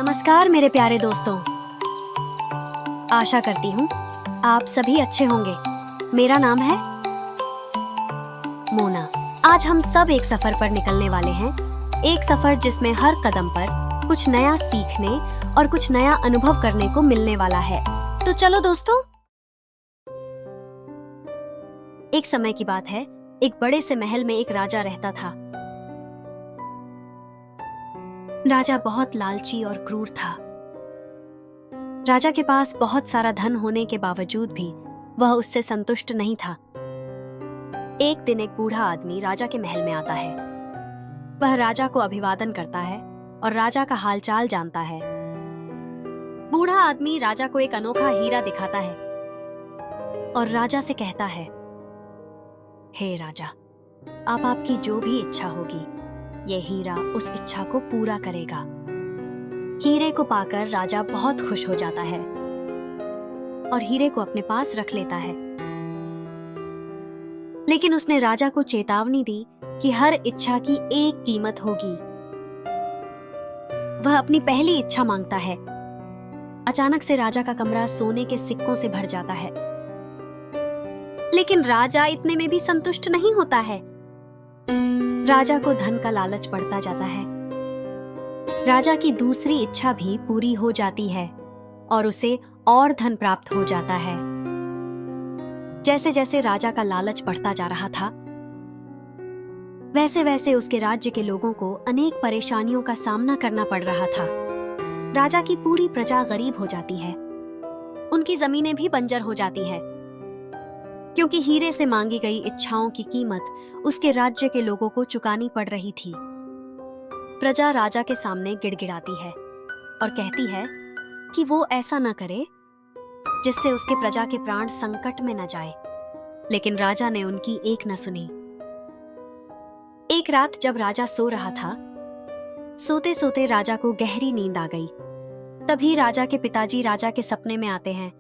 नमस्कार मेरे प्यारे दोस्तों। आशा करती हूँ आप सभी अच्छे होंगे। मेरा नाम है मोना। आज हम सब एक सफर पर निकलने वाले हैं। एक सफर जिसमें हर कदम पर कुछ नया सीखने और कुछ नया अनुभव करने को मिलने वाला है। तो चलो दोस्तों। एक समय की बात है, एक बड़े से महल में एक राजा रहता था। राजा बहुत लालची और क्रूर था। राजा के पास बहुत सारा धन होने के बावजूद भी वह उससे संतुष्ट नहीं था। एक दिन एक बूढ़ा आदमी राजा के महल में आता है। वह राजा को अभिवादन करता है और राजा का हालचाल जानता है। बूढ़ा आदमी राजा को एक अनोखा हीरा दिखाता है और राजा से कहता है, हे राजा, आप आपकी जो भी इच्छा होगी, ये हीरा उस इच्छा को पूरा करेगा। हीरे को पाकर राजा बहुत खुश हो जाता है और हीरे को अपने पास रख लेता है। लेकिन उसने राजा को चेतावनी दी कि हर इच्छा की एक कीमत होगी। वह अपनी पहली इच्छा मांगता है। अचानक से राजा का कमरा सोने के सिक्कों से भर जाता है। लेकिन राजा इतने में भी संतुष्ट नहीं होता है। राजा को धन का लालच बढ़ता जाता है। राजा की दूसरी इच्छा भी पूरी हो जाती है और उसे और धन प्राप्त हो जाता है। जैसे जैसे राजा का लालच बढ़ता जा रहा था, वैसे वैसे उसके राज्य के लोगों को अनेक परेशानियों का सामना करना पड़ रहा था। राजा की पूरी प्रजा गरीब हो जाती है। उनकी जमीनें भी बंजर हो जाती है, क्योंकि हीरे से मांगी गई इच्छाओं की कीमत उसके राज्य के लोगों को चुकानी पड़ रही थी। प्रजा राजा के सामने गिड़गिड़ाती है और कहती है कि वो ऐसा न करे जिससे उसके प्रजा के प्राण संकट में न जाए। लेकिन राजा ने उनकी एक न सुनी। एक रात जब राजा सो रहा था, सोते सोते राजा को गहरी नींद आ गई। तभी राजा के पिताजी राजा के सपने में आते हैं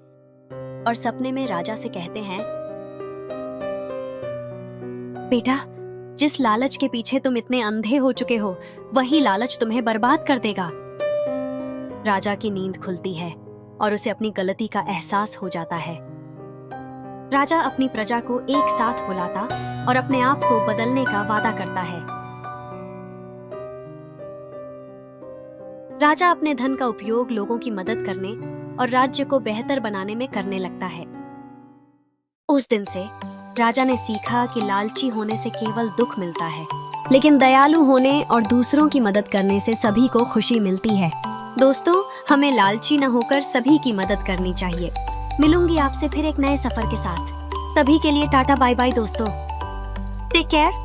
और सपने में राजा से कहते हैं, बेटा, जिस लालच के पीछे तुम इतने अंधे हो चुके हो, वही लालच तुम्हें बर्बाद कर देगा। राजा की नींद खुलती है और उसे अपनी गलती का एहसास हो जाता है। राजा अपनी प्रजा को एक साथ बुलाता और अपने आप को बदलने का वादा करता है। राजा अपने धन का उपयोग लोगों की मदद करने और राज्य को बेहतर बनाने में करने लगता है। उस दिन से राजा ने सीखा कि लालची होने से केवल दुख मिलता है, लेकिन दयालु होने और दूसरों की मदद करने से सभी को खुशी मिलती है। दोस्तों, हमें लालची न होकर सभी की मदद करनी चाहिए। मिलूंगी आपसे फिर एक नए सफर के साथ। तभी के लिए टाटा बाय बाय दोस्तों। Take care.